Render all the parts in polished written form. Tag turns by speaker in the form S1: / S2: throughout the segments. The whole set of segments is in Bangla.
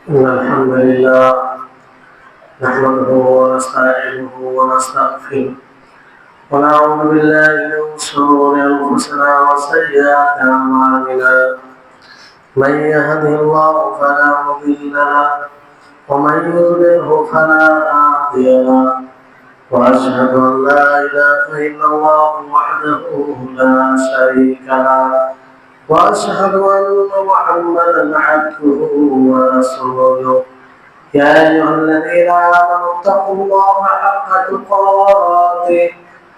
S1: إن الحمد لله نحمده ونستعينه ونستغفره ونعوذ بالله من شرور أنفسنا وسيئات أعمالنا. من يهده الله فلا مضل له ومن يضلله فلا هادي له. وأشهد أن لا إله إلا الله وحده لا شريك له وأشهد أن محمدا عبده ورسوله. يا أيها الذين آمنوا اتقوا الله حق تقاته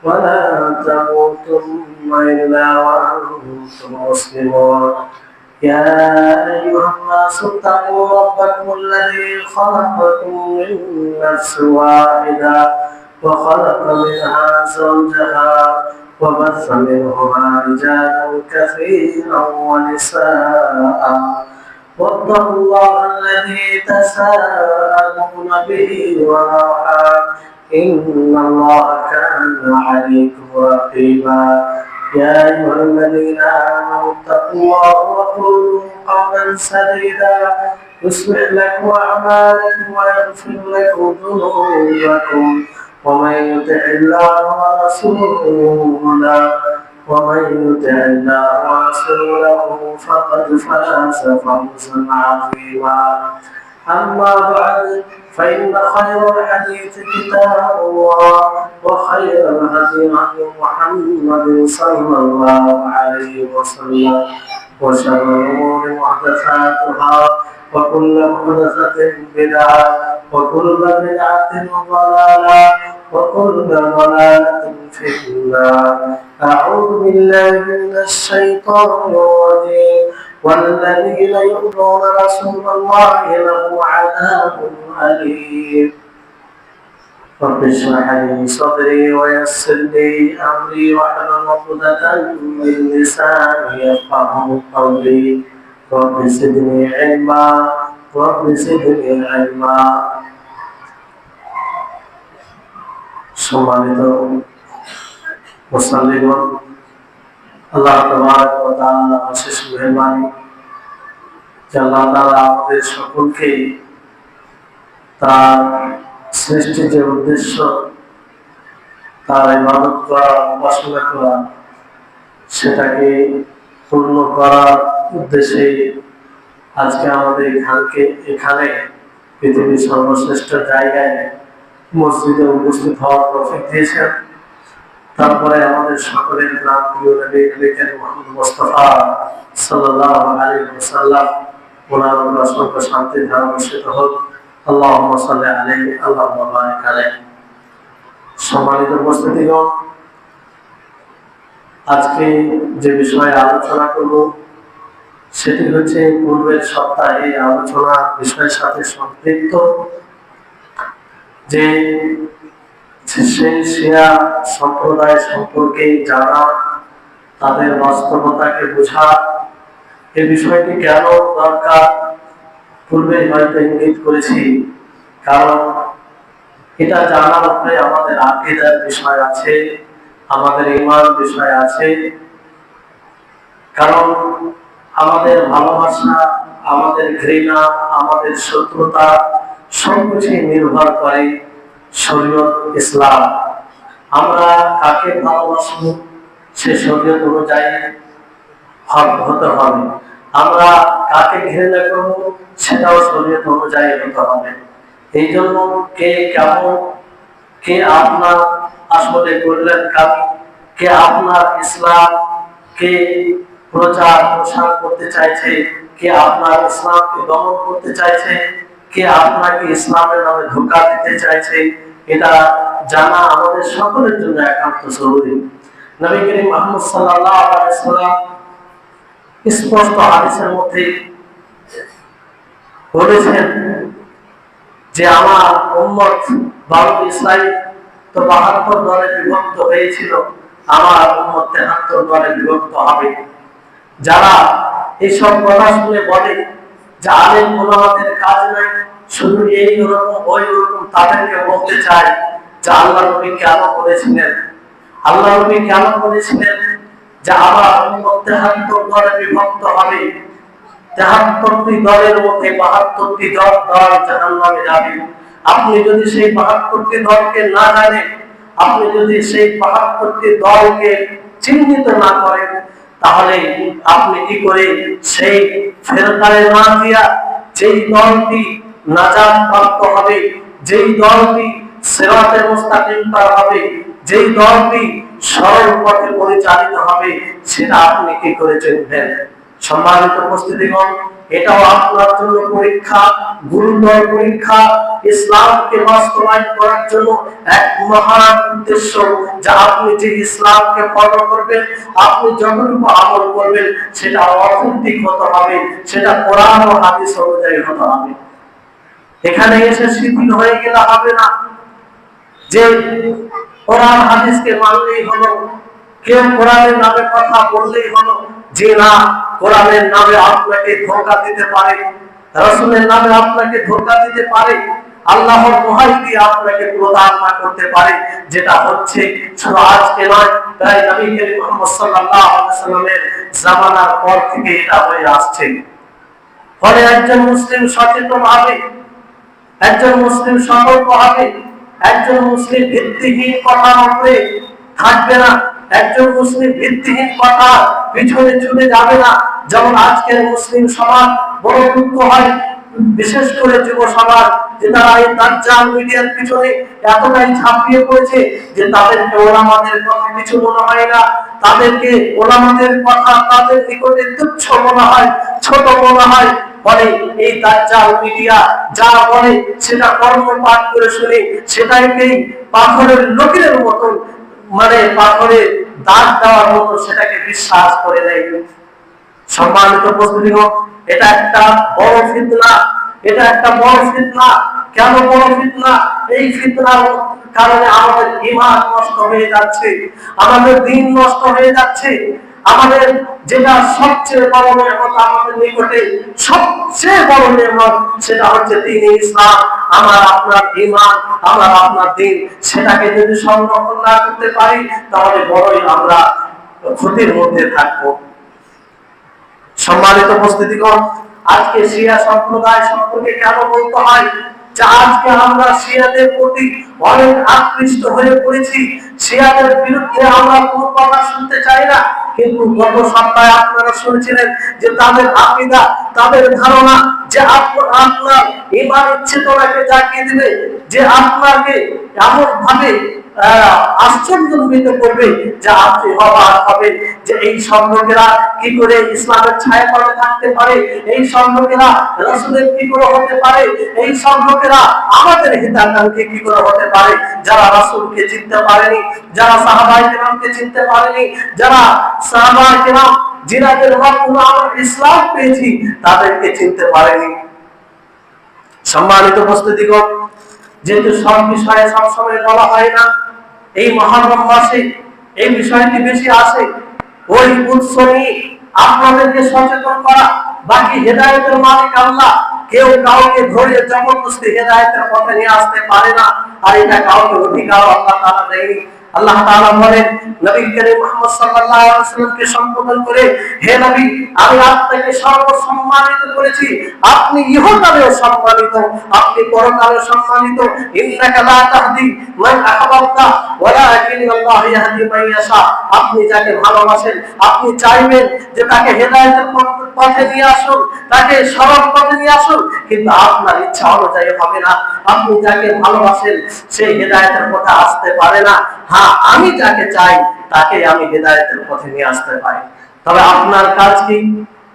S1: ولا تموتن إلا وأنتم مسلمون. يا أيها الناس اتقوا ربكم الذي خلقكم من نفس واحدة وخلق منها زوجها وبث منهما رجالا كثيرا ونساء. واتقوا الله الذي تساءلون به والأرحام إن الله كان عليكم رقيبا. يا أيها الذين آمنوا اتقوا الله وقولوا قولا سديدا يصلح لكم أعمالكم ويغفر لكم ذنوبكم. ومن يطع الله ورسوله فقد فاز فوزا عظيما. أما بعد فإن خير الحديث كتاب الله وخير الهدي هدي محمد صلى الله عليه وسلم وشر الأمور محدثاتها وكل محدثة بدعة وكل بدعة ضلالة وكل ضلالة في النار. أعوذ بالله من الشيطان الرجيم. والذين يؤذون رسول الله لهم عذاب أليم. رب اشرح لي صدري ويسر لي أمري واحلل عقدة من لساني يفقهوا قولي. رب زدني علما সম্মানিত মুসল্লিগণ, আল্লাহ তাবারক ওয়া তাআলা অশেষ মেহেরবানি যে আল্লাহ তাআলা আমাদের সকলকে তার সৃষ্টি যে উদ্দেশ্য, তার ইবাদত করা, উপাসনা করা, সেটাকে পূর্ণ করার উদ্দেশ্যে আজকে আমাদের এখানে পৃথিবীর সর্বশ্রেষ্ঠ জায়গায় মসজিদে উপস্থিত হওয়ার তৌফিক দিয়েছেন। তারপরে আমাদের সকলের প্রিয় নবী মুহাম্মদ মুস্তাফা সাল্লাল্লাহু আলাইহি ওয়াসাল্লাম ওনার উপর অসংখ্য শান্তি ধারা বর্ষিত হোক। আল্লাহুম্মা সাল্লি আলাইহি আল্লাহুম্মা বারিক আলাইহি। সম্মানিত উপস্থিতিগণ, আজকে যে বিষয়ে আলোচনা করব সেটি হচ্ছে পূর্বের সপ্তাহে আলোচনা বিষয়ের সাথে সম্পৃক্ত, যে সেই শিয়া সম্প্রদায় সম্পর্কে জানা, তাদের বাস্তবতাকে বোঝা, এই বিষয়টি কেন দরকার পূর্বে হয়তো ইঙ্গিত করেছি। কারণ এটা জানার উপরে আমাদের আকীদার বিষয় আছে, আমাদের ঈমান বিষয় আছে। কারণ আমাদের ভালোবাসা, আমাদের ঘৃণা, আমাদের শত্রুতা সবকিছুই নির্ভর করে শরীয়ত ইসলাম। আমরা কাকে ভালোবাসবো সে শরীয়ত অনুযায়ী হতে হবে, আমরা কাকে ঘৃণা করবো সেটাও শরীয়ত অনুযায়ী হতে হবে। এই জন্য কে কেমন, কে আপনার আসলে করলেন কাজ, কে আপনার ইসলাম কে প্রচার প্রসার করতে চাইছে, কে আপনার ইসলামকে দমন করতে চাইছে, কে আপনাকে ইসলামের নামে ধোঁকা দিতে চাইছে, এটা জানা আমাদের সকলের জন্য একান্ত জরুরি। নবী করিম মুহাম্মদ সাল্লাল্লাহু আলাইহি ওয়াসাল্লাম স্পষ্ট হাদিসের মধ্যে বলেছেন যে আমার উম্মত বানু ইসরাঈল তো ৭২ দলে বিভক্ত হয়েছিল, আমার উম্মত ৭৩ দলে বিভক্ত হবে। যারা এইসব কথা শুনে বলে যে আলেম ওলামাদের কাজ নাই, শুধু এই ওরকম ওই ওরকম, তাদেরকে বলতে চাই যে আল্লাহ নবী কেন বলেছিলেন যে আমার উম্মত ৭৩ দলে বিভক্ত হবে। 73টি দলের মধ্যে 72টি দল জাহান্নামে যাবে। আপনি যদি সেই 72টি দলকে না জানেন, আপনি যদি সেই 72টি দলকে চিহ্নিত না করেন, তাহলে আপনি কি করে সেই ফেরকায়ে নাজিয়া, যেই দলটি নাজাত প্রাপ্ত হবে, যেই দলটি সিরাতে মুস্তাকিম পার হবে, যেই দলটি সরল পথে পরিচালিত হবে, সেটা আপনি কি করে চিনবেন? সম্মানিত উপস্থিতিগণ, এটাও আপনার জন্য পরীক্ষা, গুরুতর পরীক্ষা। ইসলামকে বাস্তবায়ন করার জন্য এক মহান উদ্দেশ্য, যা আপনি যে ইসলামকে ফলো করবেন, আপনি যতটুকু আমল করবেন, সেটা অথেন্টিক হতে হবে, সেটা কোরআন ও হাদিস অনুযায়ী হতে হবে। এখানে এসে শিথিল হয়ে গেলে হবে না যে কোরআন হাদিসকে মানলেই হলো, কেউ কোরআনের নামে কথা বললেই হলো। যে না, কোরআনের নামে আপনাকে ধোঁকা দিতে পারে, রাসূলের নামে আপনাকে ধোঁকা দিতে পারে, আল্লাহর দোহাই দিয়ে আপনাকে প্রতারণা করতে পারে, যেটা হচ্ছে শুধু আজকে নয়, তাই নবী করিম মুহাম্মদ সাল্লাল্লাহু আলাইহি ওয়াসাল্লামের জামানার পর থেকে এটা হয়ে আসছে। ফলে একজন মুসলিম সচেতন হবে, একজন মুসলিম সতর্ক হবে, একজন মুসলিম ভিত্তিহীন কথা বলবে থাকবে না, একজন মুসলিম ভিত্তিহীন কথা পিছনে ছুটে যাবে না। যেমন আজকের মুসলিম সমাজ বড় দুঃখ হয়, বিশেষ করে যুব সমাজ, যে তারা এই দাজ্জাল মিডিয়ার পিছনে এতটাই ঝাঁপিয়ে পড়েছে যে তাদেরকে ওলামাদের কথা কিছু মনে হয় না, তাদেরকে ওলামাদের কথা তাদের নিকটে তুচ্ছ মনে হয়, ছোট মনে হয়। ফলে এই দাজ্জাল মিডিয়া যা বলে সেটা কর্মপাঠ করে শুনে সেটাকেই পাথরের লকিরের মতন, মানে পাথরে দাগ দেওয়ার মতো সেটাকে বিশ্বাস করে নেয়। সম্মানিত উপস্থিতিগণ, এটা একটা বড় ফিতনা, এটা একটা বড় ফিতনা। কেন বড় ফিতনা? এই ফিতনার কারণে আমাদের ঈমান নষ্ট হয়ে যাচ্ছে, আমাদের দ্বীন নষ্ট হয়ে যাচ্ছে। আমাদের যেটা সবচেয়ে বড় নিয়ামত, আমাদের নিকটে সবচেয়ে বড় নিয়ামত, সেটা হচ্ছে দ্বীন ইসলাম, আমার আপনার ঈমান, আমার আপনার দ্বীন। সেটাকে যদি সংরক্ষণ না করতে পারি, তাহলে বড়ই আমরা ক্ষতির মধ্যে থাকবো। সম্মানিত উপস্থিতিগণ, আজকে শিয়া সম্প্রদায় সম্পর্কে কেন বলতে হয় যে আজকে আমরা শিয়াদের প্রতি অনেক আকৃষ্ট হয়ে পড়েছি, শিয়াদের বিরুদ্ধে আমরা কোনো কথা শুনতে চাই না। কিন্তু গত সপ্তাহে আপনারা শুনেছিলেন যে তাদের আকীদা, তাদের ধারণা যে আপনার ঈমানের চেতনাকে জাগিয়ে দিবে, যে আপনাকে এমন ভাবে আশ্চর্যান্বিত করবে যে আপনি অবাক হবেন যে এই সব লোকেরা কি করে ইসলামের ছায়া তলে থাকতে পারে, এই সব লোকেরা রাসূলের কি করে হতে পারে, এই সব লোকেরা আমাদের হিতাকাঙ্ক্ষী কি করে হতে পারে, যারা রাসূলকে চিনতে পারেনি, যারা সাহাবায়ে কেরামকে চিনতে পারেনি, যারা সাহাবায়ে কেরাম জিনাদের মাধ্যমে আমরা ইসলাম পেয়েছি, তাদেরকে চিনতে পারেনি। সম্মানিত উপস্থিতিগণ, যেহেতু সব বিষয়ে সবসময় বলা হয় না, এই মুহররম মাসে এই বিষয়টি বেশি আসে, ওই উৎস নিয়ে আপনাদেরকে সচেতন করা। বাকি হেদায়েতের মালিক আল্লাহ, কেউ কাউকে ধরে জবরদস্তি হেদায়েতের পথে নিয়ে আসতে পারে না, আর এটা কাউকে অধিকার আল্লাহ তাআলা দেয়নি। আল্লাহ তাআলা বলেন নবী করিম মুহাম্মদ সাল্লাল্লাহু আলাইহি ওয়াসাল্লামকে সম্বোধন করে, হে নবী, আমি আপনাকে সর্বসম্মানিত করেছি, আপনি ইহকালেও সম্মানিত, আপনি পরকালেও সম্মানিত। ইন্নাকা লা তাহদি মান আহবাবতা ওয়ালাকিন্নাল্লাহ ইয়াহদি মান ইয়াশা। আপনি যাকে ভালোবাসেন, আপনি চাইবেন যে তাকে হেদায়েতের পথে নিয়ে আসুন, তাকে সরল পথে নিয়ে আসুন, কিন্তু আপনার ইচ্ছা অনুযায়ী হবে না। আপনি যাকে ভালোবাসেন সেই হেদায়েতের পথে আসতে পারে না। হ্যাঁ, আমি যাকে চাই তাকে আমি হেদায়েতের পথে নিয়ে আসতে পারি। তবে আপনার কাজ কি?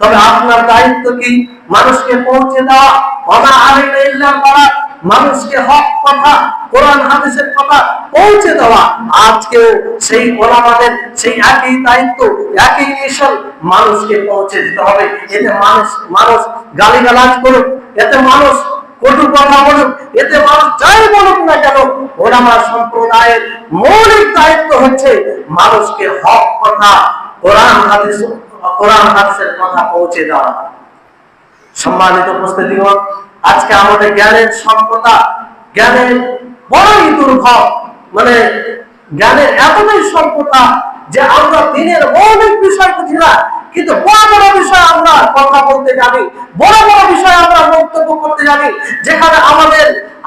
S1: তবে আপনার দায়িত্ব কি? মানুষকে পৌঁছে দেওয়া। ওয়া আলাইনা ইল্লাল বালাগ, মানুষকে হক কথা, কোরআন হাদিসের কথা পৌঁছে দেওয়া। আজকে সেই ওলামাদের সেই একই দায়িত্ব, একই মিশন, মানুষকে পৌঁছে দিতে হবে। এতে মানুষ গালিগালাজ করুক, এতে মানুষ কটু কথা বলুক, এতে মানুষ যাই বলুক না কেন, ওলামা সম্প্রদায়ের মৌলিক দায়িত্ব হচ্ছে মানুষকে হক কথা, কোরআন হাদিসের কথা পৌঁছে দেওয়া। সম্মানিত উপস্থিতিগণ, আজকে আমাদের জ্ঞানের স্বল্পতা, জ্ঞানের বড়ই দুর্ভোগ, মানে জ্ঞানের এতটাই স্বল্পতা যে আমরা দিনের মৌলিক বিষয় বুঝি না, কিন্তু বড় বড় বিষয়ে আমরা কথা বলতে জানি, বড় বড় বিষয়ে আমরা মন্তব্য করতে জানি, যেখানে আমাদের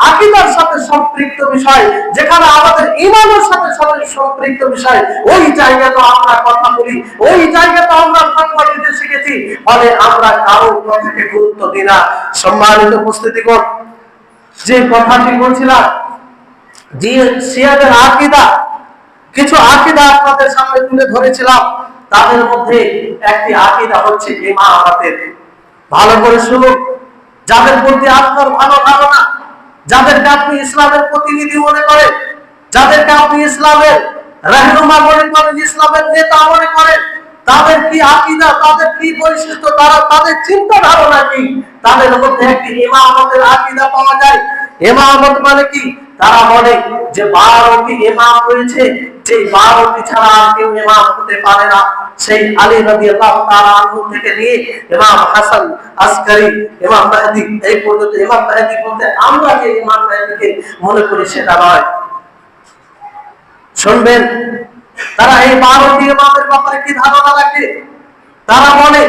S1: আকীদার সাথে সম্পৃক্ত বিষয়, যেখানে আমাদের ঈমানের সাথে সম্পৃক্ত বিষয়, ওই জায়গাতে আমরা কথা বলি, ওই জায়গাতে আমরা ফতোয়া দিতে শিখেছি, ফলে আমরা কারো কথাকে গুরুত্ব দিই না। সম্মানিত উপস্থিতিগণ, যে কথাটি বলছিলাম, যে শিয়াদের আকীদা, কিছু আকীদা আপনাদের সামনে তুলে ধরেছিলাম, তাদের মধ্যে একটি আকীদা হচ্ছে ইমামাতের। ভালো করে শুনুন, যাদের প্রতি আপনার ভালো ধারণা, যাদেরকে আপনি ইসলামের প্রতিনিধি মনে করেন, যাদেরকে আপনি ইসলামের রাহনুমা মনে করেন, ইসলামের নেতা মনে করেন, তাদের কি আকীদা, তাদের কি বৈশিষ্ট্য, তাদের চিন্তা ধারণা কি, তাদের মধ্যে একটি ইমামতের আকীদা পাওয়া যায়। ইমামত মানে কি? তারা বলে যে 12টি ইমাম রয়েছে, যে 12টি ছাড়া আর কেউ ইমাম হতে পারে না। সেই আলী রাদিয়াল্লাহু তাআলা আনহু থেকে নিয়ে ইমাম হাসান আসকারী, ইমাম মাহদী, এই পর্যন্ত ইমাম মাহদী বলতে আমরা যে ইমাম মাহদীকে মনে করি সেটা নয়। শুনবেন, তারা এই 12টি ইমামের ব্যাপারে কি ধারণা রাখে? তারা বলে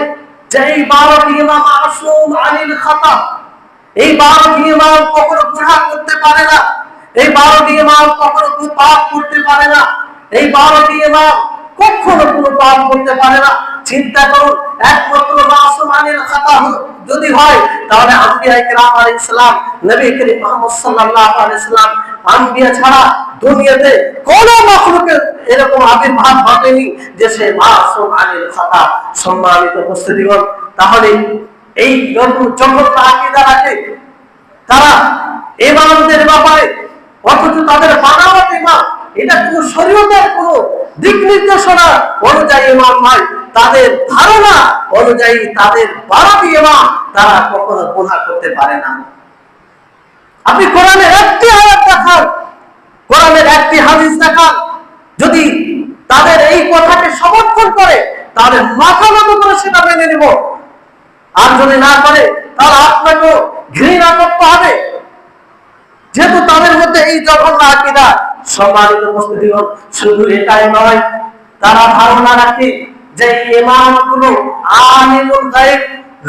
S1: যে এই 12টি ইমাম মাসুম আনিল খাতা, এই 12টি ইমাম কখনো গুনাহ করতে পারে না, এই 12টি ইমাম কখনো কোনো পাপ করতে পারে না, এই 12টি ইমাম কখনো কোনো পাপ করতে পারে না। চিন্তা করুন, একমাত্র মাসুম আনিল খাতা যদি হয়, তাহলে আম্বিয়া কিরাম আলাইহিস সালাম, নবী করিম মুহাম্মদ সাল্লাল্লাহু আলাইহি সাল্লাম, আম্বিয়া ছাড়া দুনিয়াতে কোন মাখলুকের এরকম আবির্ভাব ঘটেনি যে সে মাসুম আনিল খাতা। সম্মানিত উপস্থিতিগণ, তাহলে এই যখন আকীদা রাখে তারা ইমামদের ব্যাপারে, অথচ তাদের বানাওয়াত ইমাম, এটা কোনো শরীয়তের কোনো দিক নির্দেশনা অনুযায়ী ইমাম নয়, তাদের ধারণা অনুযায়ী তাদের 12টি ইমাম তারা কখনো গুনাহ করতে পারে না। আপনি কোরআনের একটি আয়াত দেখান, কোরআনের একটি হাদিস দেখান, যদি তাদের এই কথাকে সমর্থন করে তাহলে মাথা নত করে সেটা মেনে নিব, আর যদি না করে তাহলে আপনাকে ঘৃণা করতে হবে, যেহেতু তাদের মধ্যে এই জঘন্য আকীদা। সম্মানিত উপস্থিতিগণ, শুধু এটাই নয়, তারা ধারণা রাখে যে ইমামগুলো আলিমুল গায়ব,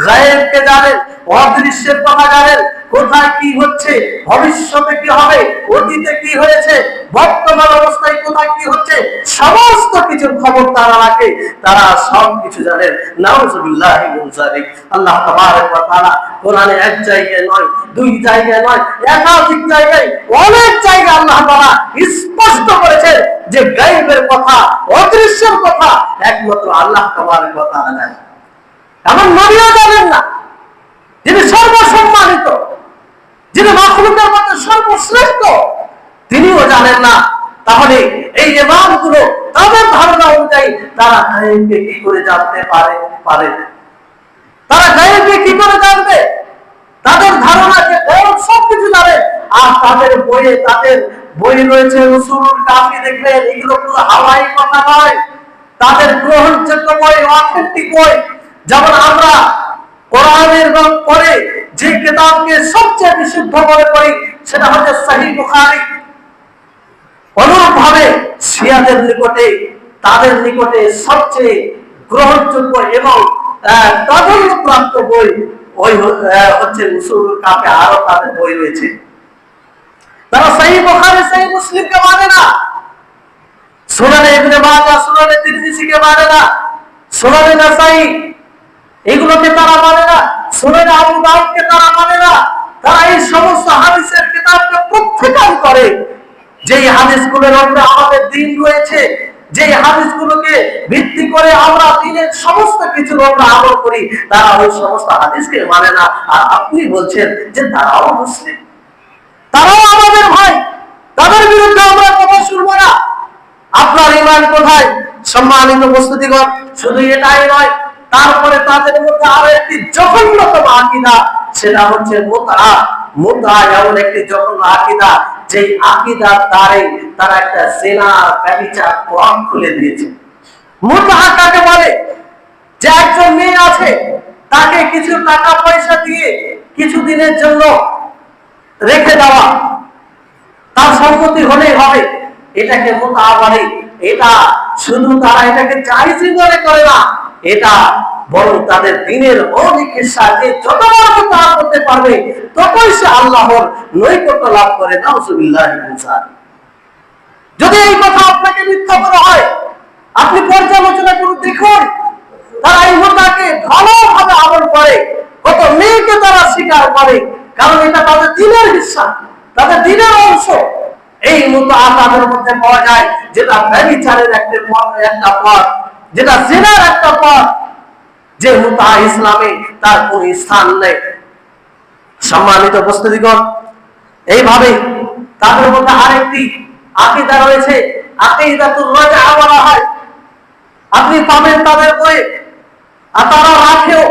S1: গায়বকে জানেন, অদৃশ্যের কথা জানেন, কোথায় কি হচ্ছে, ভবিষ্যতে কি হবে, অতীতে কি হয়েছে, বর্তমান অবস্থায় কোথায় কি হচ্ছে, সমস্ত কিছুর খবর তারা রাখে, তারা সব কিছু জানেন। নাউযুবিল্লাহি মিন যালিক। আল্লাহ তাবারক ওয়া তাআলা কোরআনে এক জায়গায় নয়, দুই জায়গায় নয়, একাধিক জায়গায়, অনেক জায়গায় আল্লাহ তাআলা স্পষ্ট করেছেন যে গায়বের কথা, অদৃশ্যের কথা একমাত্র আল্লাহ তাবারক ওয়া তাআলা জানেন। এমন নবীও জানেন না, যিনি সর্বসম্মানিত, যিনি মাখলুকের মধ্যে সর্বশ্রেষ্ঠ, তিনিও জানেন না। তাহলে এই ইমামগুলো তাদের ধারণা অনুযায়ী তারা গায়বকে কি করে জানতে পারে? তারা গায়বকে কি করে জানবে? তাদের ধারণা যে গায়ব সবকিছু জানে, আর তাদের বই রয়েছে উসুলুল কাফি, দেখবেন এগুলো কোনো হাওয়াই কথা নয়, তাদের গ্রহণযোগ্য বই, অথেন্টিক বই। যেমন আমরা কোরআনের পরে যে কিতাবকে সবচেয়ে বিশুদ্ধ মনে করি সেটা হচ্ছে সহিহ বুখারী। অনুরূপভাবে শিয়াদের নিকটে, তাদের নিকটে সবচেয়ে গ্রহণযোগ্য এবং প্রাধান্যপ্রাপ্ত বই ওই হচ্ছে উসুলুল কাফি। আরো তাদের বই রয়েছে, তারা সহিহ বুখারী, সহিহ মুসলিমকে মানে না, সুনানে ইবনে মাজাহ, সুনানে তিরমিজিকে মানে না, সুনানে নাসাই এগুলোকে তারা মানে না, সুনানে আবু দাউদকে তারা মানে না। তারা এই সমস্ত হাদিসের কিতাবকে প্রত্যাখ্যান করে। যেই হাদিসগুলোর উপরে আমাদের দ্বীন রয়েছে, যেই হাদিসগুলোকে ভিত্তি করে আমরা দ্বীনের সমস্ত কিছুর উপরে আমল করি, তারা ওই সমস্ত হাদিসকে মানে না। আর আপনি বলছেন যে তারাও মুসলিম, তারাও আমাদের ভাই, তাদের বিরুদ্ধে আমরা কথা শুনবো না। আপনার ঈমান কোথায়? সম্মানিত উপস্থিতিগণ, শুধু এটাই নয়, তারপরে তাদের মধ্যে আরো একটি জঘন্যতম আকীদা, সেটা হচ্ছে মুতআ। মুতআ এমন একটি জঘন্য আকীদা, যেই আকীদার দ্বারে তারা একটা জিনা, ব্যভিচার পথ খুলে দিয়েছে। মুতআ কাকে বলে? যে একজন মেয়ে আছে, তাকে কিছু টাকা পয়সা দিয়ে কিছুদিনের জন্য রেখে দেওয়া, তার সম্মতি হলেই হবে, এটাকে মুতআ বলে। এটা শুধু তারা এটাকে জায়েজই মনে করে না, এটা বরং তাদের দিনের মৌলিক হিস্সা যে যতবার মুতাআ করতে পারবে ততই সে আল্লাহর নৈকট্য লাভ করে। নাউজুবিল্লাহি মিন যালিক। যদি এই কথা আপনাকে মিথ্যা করা হয়, আপনি পর্যালোচনা করে দেখুন তারা এই মুতাকে ভালোভাবে আমল করে, কত মেয়েকে তারা স্বীকার করে, কারণ এটা তাদের দিনের হিস্সা, তাদের দিনের অংশ। এই মুতা তাদের মধ্যে পাওয়া যায়, যেটা ব্যভিচারের একটা পথ, যেটা জিনার একটা পথ, যে মুতা ইসলামে তার কোন স্থান নেই। সম্মানিত উপস্থিতিগণ, এইভাবে তাদের মধ্যে আরেকটি আকীদা রয়েছে, আকীদাতুর রাজা বলা হয়। আপনি পাবেন তাদের বই, আর তারা রাখেও,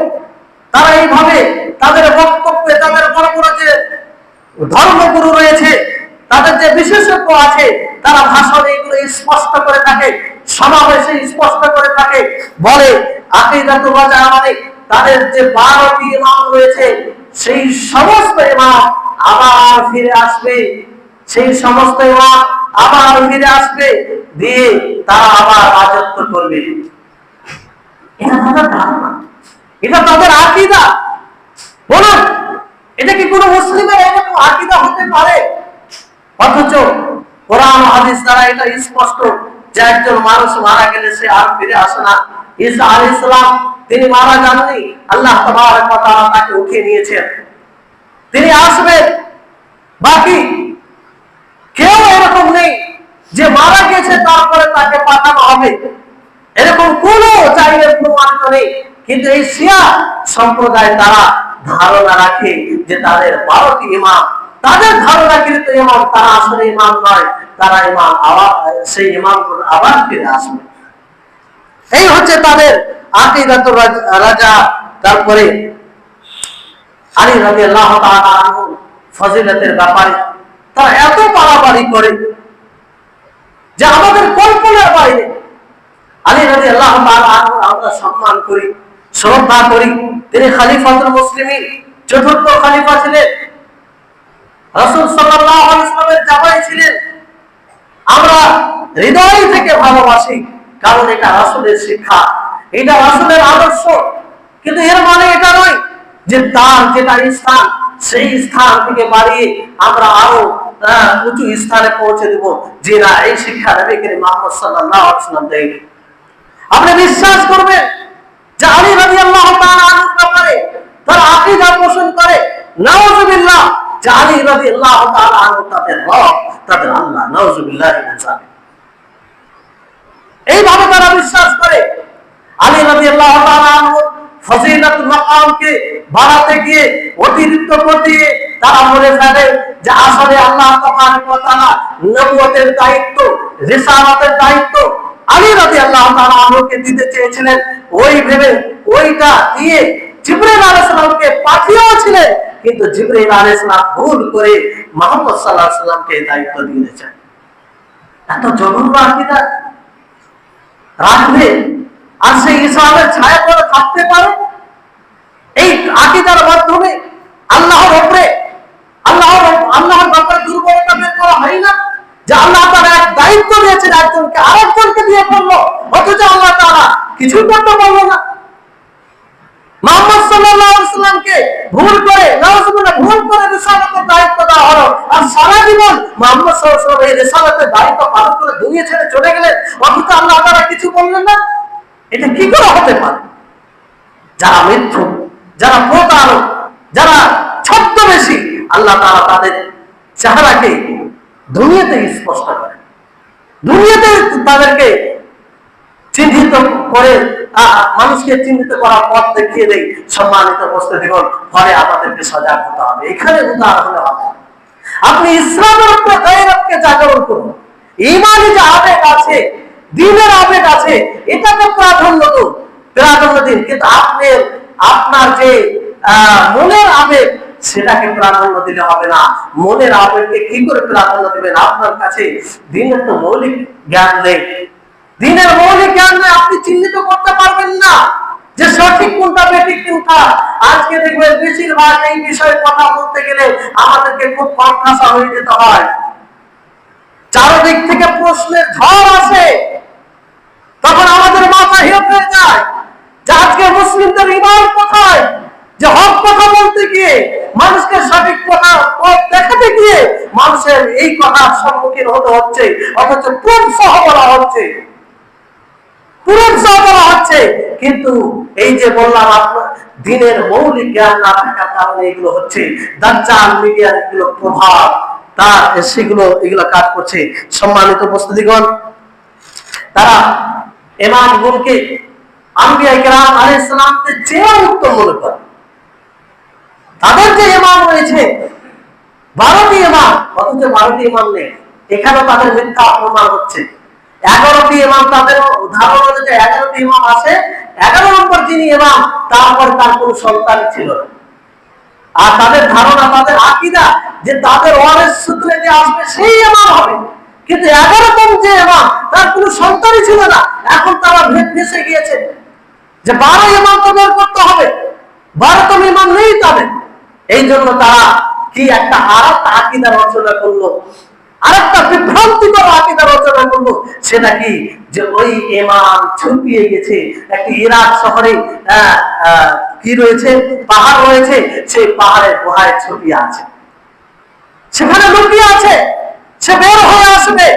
S1: তারা এইভাবে তাদের বক্তব্যে তাদের বড় বড় যে ধর্মগুরু রয়েছে, তাদের যে বিশেষজ্ঞ আছে, তারা ভাষণে এগুলো স্পষ্ট করে থাকে, সমাবেশে স্পষ্ট করে থাকে, বলে আকীদাতুর রাজা মানে তাদের যে 12টি ইমাম রয়েছে, সেই সমস্ত ইমাম আবার ফিরে আসবে, সেই সমস্ত ইমাম আবার ফিরে আসবে, দিয়ে তারা আবার রাজত্ব করবে। এটা তাদের ধারণা, এটা তাদের আকীদা। বলুন, এটা কি কোনো মুসলিমের এরকম আকীদা হতে পারে? অথচ কোরআন ও হাদিস দ্বারা এটা স্পষ্ট যে একজন মানুষ মারা গেলে সে আর ফিরে আসে না। ঈসা আলাইহিস সালাম তিনি মারা যাননি, আল্লাহ তাবারক ওয়া তাআলা তাকে উঠিয়ে নিয়েছেন, তিনি আসবেন। বাকি কেউ এরকম নেই যে মারা গেছে তারপরে তাকে পাঠানো হবে, এরকম কোনো জায়গায় প্রমাণিত নেই। কিন্তু এই শিয়া সম্প্রদায় তারা ধারণা রাখে যে তাদের 12টি ইমাম, তাদের ধারণাকৃত ইমাম, তারা আসলে ইমাম নয়, তারা ইমাম আবার সেই ইমামগুলো আবার ফিরে আসবে। এই হচ্ছে তাদের আকীদাতুর রাজা। তারপরে আলী রাদিয়াল্লাহু তাআলা আনহু ফজিলতের ব্যাপারে তারা এত বাড়াবাড়ি করে যে আমাদের কল্পনার বাইরে। আলী রাদিয়াল্লাহু তাআলা আনহু আমরা সম্মান করি, শ্রদ্ধা করি। তিনি খলিফাতুল মুসলিমিন, চতুর্থ খলিফা ছিলেন, রাসূল সাল্লাল্লাহু আলাইহি ওয়াসাল্লামের জামাই ছিলেন। আমরা হৃদয় থেকে ভালোবাসি, কারণ এটা রাসূলের শিক্ষা, এটা রাসূলের আদর্শ। কিন্তু এর মানে এটা নয় যে তার যেটা স্থান, সেই স্থান থেকে বাড়িয়ে আমরা আরো উঁচু স্থানে পৌঁছে দেব, যে না, এই শিক্ষা নবী করিম মুহাম্মদ সাল্লাল্লাহু আলাইহি ওয়াসাল্লাম দেয়নি। আপনি বিশ্বাস করবেন যে আলী রাদিয়াল্লাহু তাআলা আনহুর ব্যাপারে তারা আকীদা পোষণ করে, নাউযুবিল্লাহ, যে আলী রাদিয়াল্লাহু তাআলা আনহু তাদের রব, তাদের আল্লাহ, নাউযুবিল্লাহ মিন যালিক। এইভাবে তারা বিশ্বাস করে। আলী রাদিয়াল্লাহু তাআলা আনহু ফজিলত মাকামকে বাড়াতে গিয়ে, অতিরিক্ত করতে তারা বলে ফেলে যে আসলে আল্লাহ তাবারক ওয়া তাআলা নবুয়তের দায়িত্ব, রিসালাতের দায়িত্ব আলী রাদিয়াল্লাহু তাআলা আনহুকে দিতে চেয়েছিলেন। ওই ভেবে ওইটা দিয়ে জিবরাইল আলাইহিস সালামকে পাঠিয়েছিলেন, কিন্তু জিবরাইল আলাইহিস সালাম ভুল করে মুহাম্মদ সাল্লাল্লাহু আলাইহি সাল্লামকে দায়িত্ব দিয়েছেন। এত জঘন্য আকীদা রাখবে আর সেই ইসলামের ছায়া পড়ে থাকতে পারে? এই আকীদার মাধ্যমে আল্লাহর উপরে, আল্লাহর ব্যাপারে দুর্বলতা বের করা হয় না? যে আল্লাহ তাআলা এক দায়িত্ব দিয়েছেন একজনকে আরেকজনকে দিয়ে করলো, অথচ আল্লাহ তাআলা কিছু করতে পারলো না। মুহাম্মদ সাল্লাল্লাহু আলাইহি ওয়াসাল্লামকে ভুল করে, নাউযুবিল্লাহ, ভুল করে রিসালাতের দায়িত্ব দেওয়া হলো, আর সারা জীবন মুহাম্মদ সাল্লাল্লাহু আলাইহি ওয়াসাল্লাম এই রিসালাতের দায়িত্ব পালন করে দুনিয়া ছেড়ে চলে গেলেন, অথচ আল্লাহ তাআলা কিছু বললেন না। এটা কি করে হতে পারে? যারা মিথ্যুক, যারা প্রতারক, যারা ছদ্মবেশী, আল্লাহ তাআলা তাদের চেহারাকে দুনিয়াতে স্পষ্ট করেন, দুনিয়াতে তাদেরকে চিহ্নিত করে, মানুষকে চিহ্নিত করার পথ দেখিয়ে দেয়। সম্মানিত উপস্থিতিগণ, ফলে আমাদেরকে সজাগ হতে হবে, এখানে উদাহরণ হলে হবে। আপনি ইসলামের উপরে গায়রতকে জাগরণ করুন, ঈমানি যে আবেগ আছে, দ্বীনের আবেগ আছে, এটাকে প্রাধান্য দিন। কিন্তু আপনার যে মনের আবেগ, সেটাকে প্রাধান্য দিলে হবে না। মনের আবেগকে কি করে প্রাধান্য দিবেন? আপনার কাছে দ্বীনের তো মৌলিক জ্ঞান নেই, দ্বীনের মৌলিক জ্ঞান নেই, আপনি চিহ্নিত করতে পারবেন না যে সঠিক কোনটা, বেঠিক কোনটা। আজকে দেখবেন বেশিরভাগ এই বিষয়ে কথা বলতে গেলে আমাদেরকে খুব কনফাসা হয়ে যেতে হয়, চারদিক থেকে প্রশ্নের ঝড় আসে, তখন আমাদের মাথা হেঁট হয়ে যায়। যে আজকে মুসলিমদের ঈমান কোথায়, যে হক কথা বলতে গিয়ে মানুষকে সঠিক কথা পথ দেখাতে গিয়ে মানুষের এই কথার সম্মুখীন হতে হচ্ছে, অথচ প্রুফ সহ বলা হচ্ছে, কিন্তু এই যে বললাম আপনার দিনের মৌলিক জ্ঞান না থাকার কারণে এগুলো হচ্ছে। দাজ্জাল মিডিয়ার এগুলো প্রভাব তার এগুলো কাজ করছে। সম্মানিত উপস্থিতিগণ, তারা ইমামগণকে আম্বিয়া কেরাম আলাইহিস সালামকে যে উত্তম মনে করে, তাদের যে ইমাম রয়েছে 12টি ইমাম, অথচ 12টি ইমাম নেই, এখানেও তাদের মিথ্যা প্রমাণ হচ্ছে। 11টি ইমাম, তাদের ধারণা যে 11টি ইমাম আছে, 11 নম্বর যিনি ইমাম তারপর তার কোন সন্তান ছিল না। আর তাদের ধারণা, তাদের আকীদা যে তাদের ওয়ারিস সূত্রে যে আসবে সেই ইমাম হবে, কিন্তু 11তম যে ইমাম তার কোন সন্তানই ছিল না। এখন তারা ভেসে গিয়েছে যে 12 ইমাম তো বের করতে হবে, 12তম ইমাম নেই তাদের। এই জন্য তারা কি একটা আরেকটা আকীদা রচনা করলো, আরেকটা বিভ্রান্তিকর আকীদা রচনা করলো। সেটা কি, যে ওই ইমাম ছুপিয়ে গেছে একটি ইরাক শহরে, কি রয়েছে, পাহাড় রয়েছে, সেই পাহাড়ের গুহায় ছুপিয়ে আছে, সেখানে লুকিয়ে আছে। সে বের হয়ে আসবে,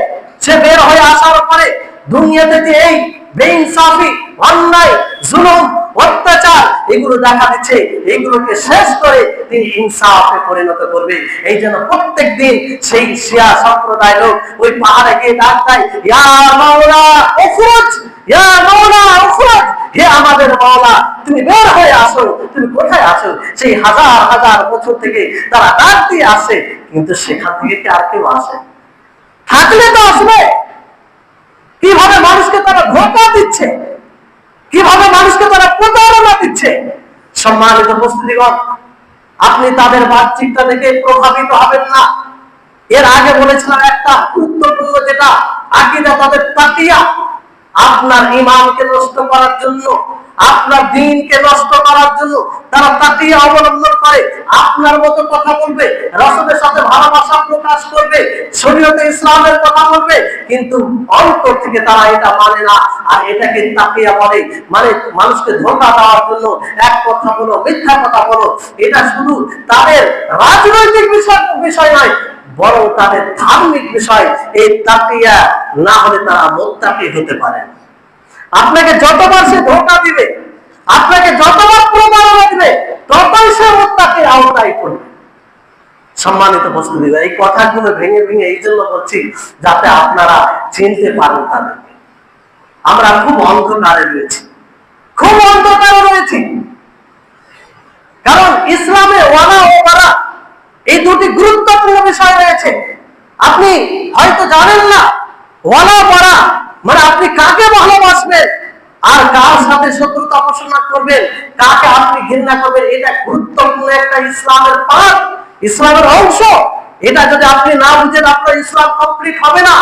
S1: সে বের হয়ে আসার পরে দুনিয়াতে যে এই বেইনসাফি, অন্যায়, জুলুম, অত্যাচার এগুলো দেখা দিচ্ছে, এগুলোকে শেষ করে তিনি ইনসাফে পরিণত করবে। এই জন্য প্রত্যেক দিন সেই শিয়া সম্প্রদায় লোক ওই পাহাড়ে গিয়ে ডাক দেয়, ইয়া মাওলা উখরুজ, ইয়া মাওলা উখরুজ, হে আমাদের মাওলা তুমি বের হয়ে আসো, তুমি কোথায় আছো? সেই হাজার হাজার বছর থেকে তারা ডাক দিয়ে আসে, কিন্তু সেখান থেকে কি আর কেউ আসে? থাকলে তো আসবে। কিভাবে মানুষকে তারা ধোঁকা দিচ্ছে, কিভাবে মানুষকে তারা প্রতারণা দিচ্ছে। সম্মানিত উপস্থিতিগণ, আপনি তাদের বাহ্যিকটা দেখে প্রভাবিত হবেন না। এর আগে বলেছিলাম একটা গুরুত্বপূর্ণ, যেটা আকীদা তাদের তাকিয়া, আপনার ঈমানকে নষ্ট করার জন্য, আপনার দ্বীনকে নষ্ট করার জন্য তারা তাকিয়া অবলম্বন করে। আপনার মতো কথা বলবে, রাসূলের সাথে ভালোবাসা প্রকাশ করবে, শরীয়তে ইসলামের কথা বলবে, কিন্তু অন্তর থেকে তারা এটা মানে না। আর এটাকে তাকিয়া বলে, মানে মানুষকে ধোঁকা দেওয়ার জন্য এক কথা বলো, মিথ্যা কথা বলো। এটা শুধু তাদের রাজনৈতিক বিষয় নয়, বরং তাদের ধার্মিক বিষয়। এই তাকিয়া না হলে তারা মুত্তাকি হতে পারে। আপনাকে যতবার সে ধোঁকা দিবে, আপনাকে যতবার প্রতারণা দিবে, ততই সে মুত্তাকির আওতায় পড়বে। সম্মানিত উপস্থিতি, এই কথাগুলো ভেঙে ভেঙে এই জন্য বলছি যাতে আপনারা চিনতে পারেন তাদেরকে। আমরা খুব অন্ধকারে রয়েছি, খুব অন্ধকারে রয়েছি। কারণ ইসলামে ওয়ালা ও বারা এই দুটি গুরুত্বপূর্ণ বিষয় রয়েছে। আপনি হয়তো জানেন না, ওয়ালা বারা মানে আপনি কাকে ভালোবাসবেন আর কার সাথে শত্রুতা পোষণা করবেন, কাকে আপনি ঘৃণা করবেন, এটা গুরুত্বপূর্ণ একটা ইসলামের পার্ট, ইসলামের অংশ। এটা যদি আপনি না বুঝেন, আপনার ইসলাম কমপ্লিট হবে না,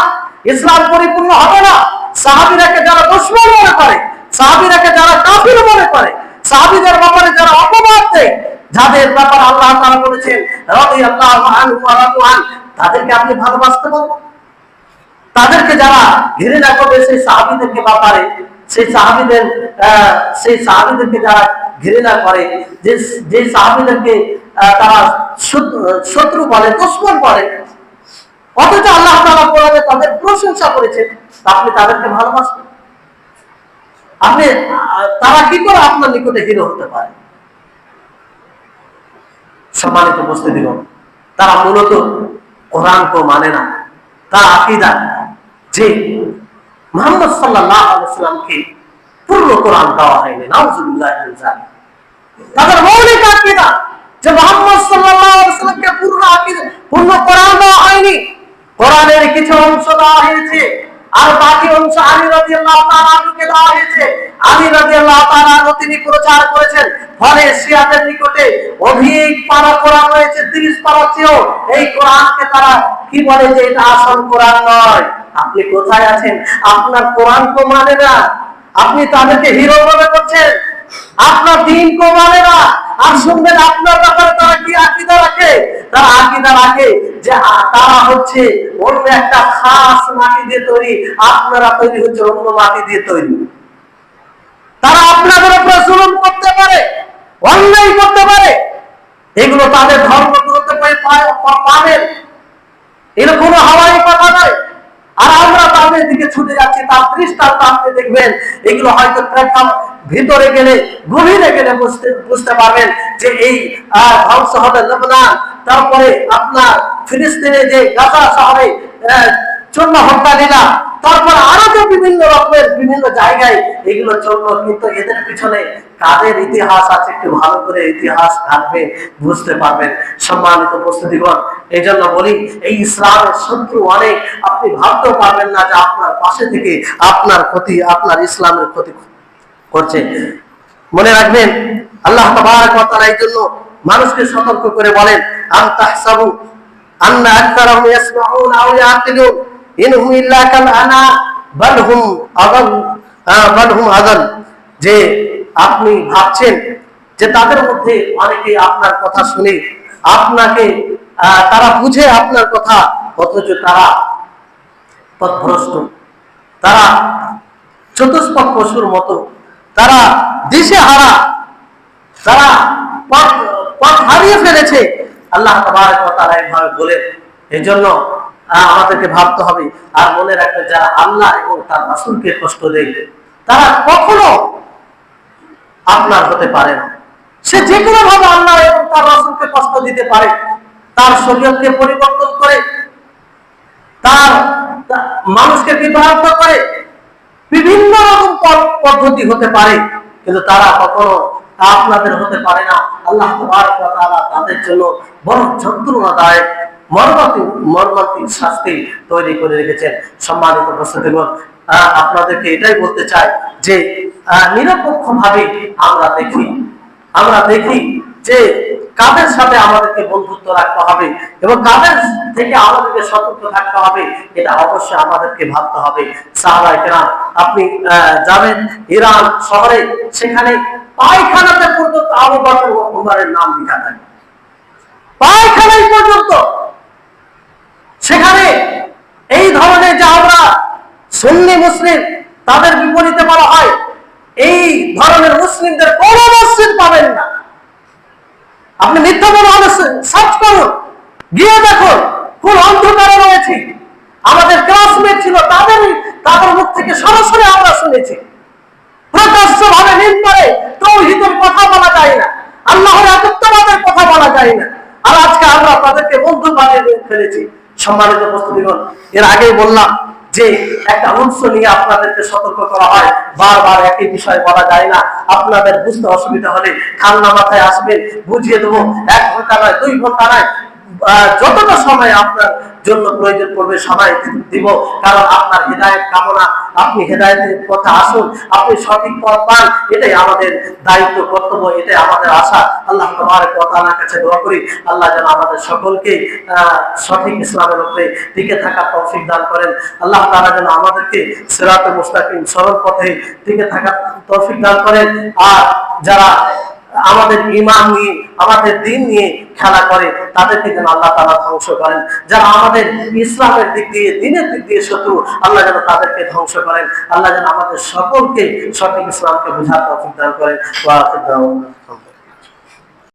S1: ইসলাম পরিপূর্ণ হবে না। সাহাবীরাকে যারা দুশমন মনে করে, সাহাবীরাকে যারা কাফির মনে করে, সাহাবীদের ব্যাপারে যারা অপবাদ দেয়, যাদের ব্যাপারে আল্লাহ তাআলা বলেছেন রাদিয়াল্লাহু আনহু ওয়া রাদু আন, তাদেরকে আপনি ভালোবাসতে পারেন? তাদেরকে যারা ঘৃণা করবে সেই সাহাবীদেরকে ব্যাপারে, সেই সাহাবীদেরকে যারা ঘৃণা করে, যে সাহাবীদেরকে তারা শত্রু বলে, দুশমন বলে, অথচ আল্লাহ তাআলা কোরআনে তাদের প্রশংসা করেছেন, আপনি তাদেরকে ভালোবাসবেন? আপনি তারা কি করে আপনার নিকটে হিরো হতে পারে? সম্মানিত উপস্থিতিগণ, তারা মূলত কোরআনকে মানে না। তার আকীদা যে মুহাম্মদ সাল্লাল্লাহু আলাইহি ওয়াসাল্লামকে পূর্ণ কোরআন দেওয়া হয়নি, নাউযুবিল্লাহি মিন যালিক। তাদের মৌলিক আকীদা যে মুহাম্মদ সাল্লাল্লাহু আলাইহি ওয়াসাল্লামকে পূর্ণ কোরআন দেওয়া হয়নি, কোরআনের কিছু অংশ দেওয়া হয়েছে, আর বাকি অংশ আলী রাদিয়াল্লাহু তাআলা আনহুকে দেওয়া হয়েছে। আলী রাদিয়াল্লাহু তাআলা আনহু তিনি প্রচার করেছেন, ফলে শিয়াদের নিকটে অধিক পারা কোরআন রয়েছে, 30 পারা চেয়েও। এই কোরআনকে তারা কি বলে যে এটা আসল কোরআন নয়। আপনি কোথায় আছেন? আপনার কোরআন কো মানে না, আপনি তাদেরকে হিরো মনে করছেন, আপনার দ্বীন কো মানে না। আর শুনবেন আপনার ব্যাপারে তারা কি আকীদা রাখে? তারা আকীদা রাখে যে তারা হচ্ছে অন্য একটা খাস মাটি দিয়ে তৈরি, আপনারা তৈরি হচ্ছে অন্য মাটি দিয়ে তৈরি। তারা আপনাদের উপরে জুলুম করতে পারে, অন্যায় করতে পারে, এগুলো তাদের ধর্মগ্রন্থে পাবেন, এর কোনো হাওয়াই কথা নয়। আর আমরা তাদের দিকে ছুটে যাচ্ছি, তার দৃষ্টান্ত আপনি দেখবেন। এগুলো হয়তো ভিতরে গেলে, গভীরে গেলে বুঝতে পারবেন যে এই ধ্বংস হবে লেবানন, তারপরে আপনার ফিলিস্তিনে যে গাজা শহরে চূর্ণ হত্যা লীলা, তারপর আরো যে বিভিন্ন রকমের বিভিন্ন জায়গায় এগুলো চললো। কিন্তু এদের পিছনে কাদের ইতিহাস আছে, একটু ভালো করে ইতিহাস ঘাটবে, বুঝতে পারবেন। সম্মানিত উপস্থিতিগণ, এই জন্য বলি, এই ইসলামের শত্রু অনেক, আপনি ভাবতেও পারবেন না যে আপনার পাশে থেকে আপনার ক্ষতি, আপনার ইসলামের ক্ষতি করছে। মনে রাখবেন, আল্লাহ তাবারক ওয়া তাআলা এই জন্য মানুষকে সতর্ক করে বলেন, আম তাহসাবু আন্না আকতারাহুম ইয়াসমাউনা আও ইয়াকিলুন ইনহুম ইল্লা কাল আনা বাল হুম আযাল, যে আপনি ভাবছেন যে তাদের মধ্যে অনেকে আপনার কথা শুনে, আপনাকে তারা বুঝে আপনার কথা, অথচ তারা পথভ্রষ্ট, তারা চতুষ্পদ পশুর মতো, তারা দিশেহারা, তারা পথ হারিয়ে ফেলেছে। আল্লাহ তাবারক ওয়া তাআলা এইভাবে বলেন। এই জন্য আমাদেরকে ভাবতে হবে আর মনে রাখবে, যারা আল্লাহ এবং তার রাসূলকে কষ্ট দেয়, তারা কখনো আপনার হতে পারে না। সে যে কোনো ভাবে আল্লাহ এবং তার রাসূলকে কষ্ট দিতে পারে, তার শরীয়তকে পরিবর্তন করে, তার মানুষকে বিভ্রান্ত করে, বিভিন্ন রকম পদ্ধতি হতে পারে, কিন্তু তারা কখনো আপনাদের হতে পারে না। আল্লাহ তাবারক ওয়া তাআলা তাদের জন্য বড় যন্ত্রণাদায়ক মর্মান্তিক শাস্তি তৈরি করে রেখেছেন। সম্মানিত উপস্থিতিগণ, আপনাদেরকে এটাই বলতে চাই যে নিরপেক্ষ ভাবে আমরা দেখি যে কাদের সাথে আমাদেরকে বন্ধুত্ব রাখতে হবে এবং কাদের থেকে আমাদেরকে সতর্ক থাকতে হবে, এটা অবশ্যই আমাদেরকে ভাবতে হবে। সাহাবায়ে কেরাম, আপনি যাবেন ইরান শহরে, সেখানে পায়খানাতে পর্যন্ত আবু বকর ও উমরের নাম লেখা থাকে, পায়খানায় পর্যন্ত। সেখানে এই ধরনের যে আমরা সুন্নি মুসলিম, তাদের বিপরীতে বলা হয়, এই ধরনের মুসলিমদের কোন মসজিদ পাবেন না। আপনি মিথ্যা বলে সার্চ করুন, গিয়ে দেখুন কোন অন্ধকারে রয়েছে। আমাদের ক্লাসমেট ছিল, তাদের মুখ থেকে সরাসরি আমরা শুনেছি, প্রকাশ্যভাবে নিন্দরে তাওহীদের কথা বলা যায় না, আল্লাহর একত্ববাদের কথা বলা যায় না, আর আজকে আমরা তাদেরকে বন্ধু বানিয়ে ফেলেছি। সম্মানিত উপস্থিতিগণ, এর আগেই বললাম যে একটা উৎস নিয়ে আপনাদেরকে সতর্ক করা হয়, বারবার একই বিষয় বলা যায় না। আপনাদের বুঝতে অসুবিধা হলে ঠান্ডা মাথায় আসবেন, বুঝিয়ে দেবো। 1 ঘন্টা নয়, 2 ঘন্টা নয়, যতটা সময় আপনার জন্য প্রয়োজন পড়বে সময় দিব। কারণ আপনার হেদায়েত কামনা, আপনি হেদায়েতের পথে আসুন, আপনি সঠিক পথ পান, এটাই আমাদের দায়িত্ব, কর্তব্য, এটাই আমাদের আশা। আল্লাহ তাবারক ওয়া তাআলার কাছে দোয়া করি, আল্লাহ যেন আমাদের সকলকে সঠিক ইসলামের উপরে টিকে থাকার তৌফিক দান করেন। আল্লাহ তাআলা যেন আমাদেরকে সিরাতুল মুস্তাকিম, সরল পথে টিকে থাকার তৌফিক দান করেন। আর যারা আমাদের ঈমান নিয়ে, আমাদের দ্বীন নিয়ে খেলা করে, তাদেরকে যেন আল্লাহ তাআলা ধ্বংস করেন। যারা আমাদের ইসলামের দিক দিয়ে, দ্বীনের দিক দিয়ে শত্রু, আল্লাহ যেন তাদেরকে ধ্বংস করেন। আল্লাহ যেন আমাদের সকলকে সঠিক ইসলামকে বোঝার তৌফিক দান করেন। ওয়া আখিরু দাওয়ানা।